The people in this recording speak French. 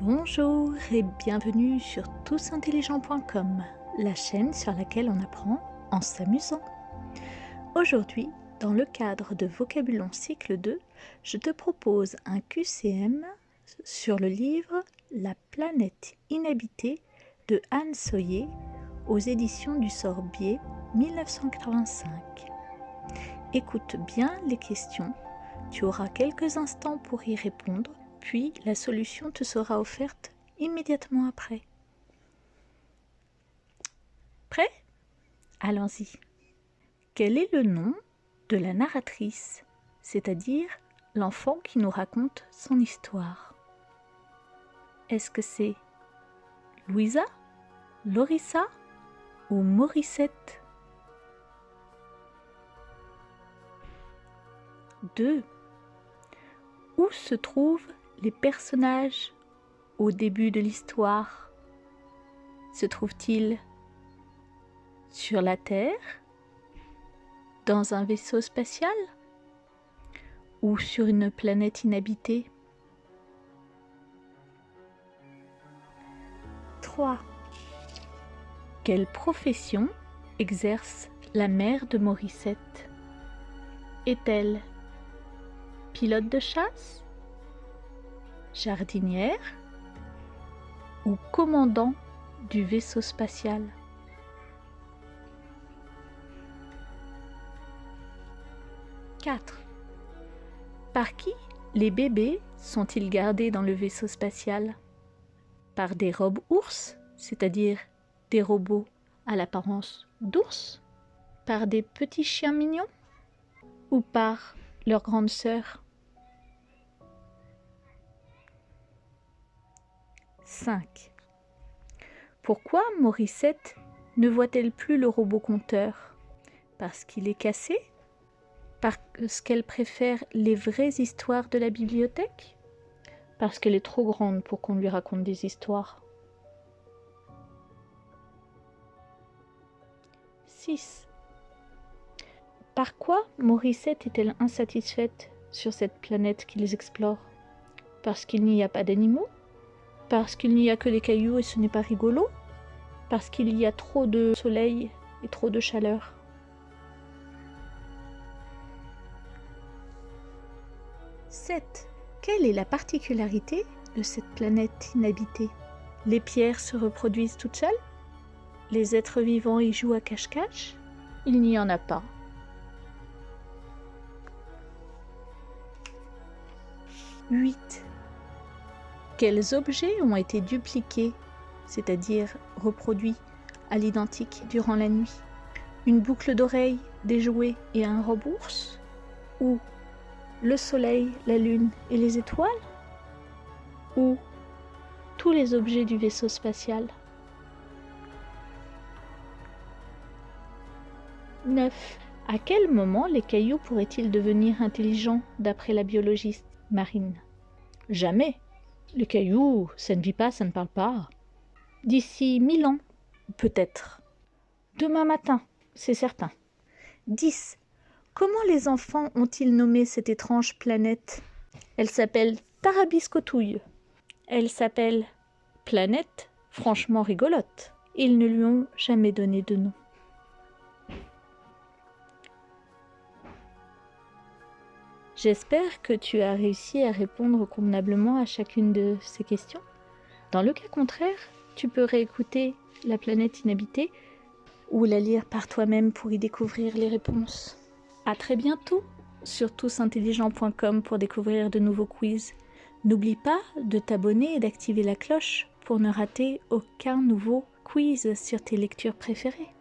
Bonjour et bienvenue sur tousintelligents.com, la chaîne sur laquelle on apprend en s'amusant. Aujourd'hui, dans le cadre de Vocabulon cycle 2, je te propose un QCM sur le livre La planète inhabitée de Anne Soyer aux éditions du Sorbier 1985. Écoute bien les questions, tu auras quelques instants pour y répondre, puis la solution te sera offerte immédiatement après. Prêt ? Allons-y. Quel est le nom de la narratrice, c'est-à-dire l'enfant qui nous raconte son histoire? Est-ce que c'est Louisa, Lorissa ou Morissette? 2. Où se trouvent les personnages au début de l'histoire? Se trouvent-ils sur la Terre, dans un vaisseau spatial ou sur une planète inhabitée? 3. Quelle profession exerce la mère de Morissette? Est-elle pilote de chasse, jardinière ou commandant du vaisseau spatial? 4. Par qui les bébés sont-ils gardés dans le vaisseau spatial? Par des robes ours, c'est-à-dire des robots à l'apparence d'ours? Par des petits chiens mignons? Ou par leur grande sœur? 5. Pourquoi Morissette ne voit-elle plus le robot compteur? Parce qu'il est cassé? Parce qu'elle préfère les vraies histoires de la bibliothèque? Parce qu'elle est trop grande pour qu'on lui raconte des histoires? 6. Par quoi Morissette est-elle insatisfaite sur cette planète qu'ils explorent? Parce qu'il n'y a pas d'animaux? Parce qu'il n'y a que des cailloux et ce n'est pas rigolo? Parce qu'il y a trop de soleil et trop de chaleur? 7. Quelle est la particularité de cette planète inhabitée? Les pierres se reproduisent toutes seules? Les êtres vivants y jouent à cache-cache? Il n'y en a pas. 8. Quels objets ont été dupliqués, c'est-à-dire reproduits à l'identique durant la nuit? Une boucle d'oreille, des jouets et un robe-ours? Ou le soleil, la lune et les étoiles? Ou tous les objets du vaisseau spatial? 9. À quel moment les cailloux pourraient-ils devenir intelligents d'après la biologiste marine? Jamais. Les cailloux, ça ne vit pas, ça ne parle pas. D'ici 1000 ans, peut-être. Demain matin, c'est certain. 10. Comment les enfants ont-ils nommé cette étrange planète? Elle s'appelle Tarabiscotouille. Elle s'appelle Planète franchement rigolote. Ils ne lui ont jamais donné de nom. J'espère que tu as réussi à répondre convenablement à chacune de ces questions. Dans le cas contraire, tu peux réécouter La planète inhabitée ou la lire par toi-même pour y découvrir les réponses. À très bientôt sur tousintelligents.com pour découvrir de nouveaux quiz. N'oublie pas de t'abonner et d'activer la cloche pour ne rater aucun nouveau quiz sur tes lectures préférées.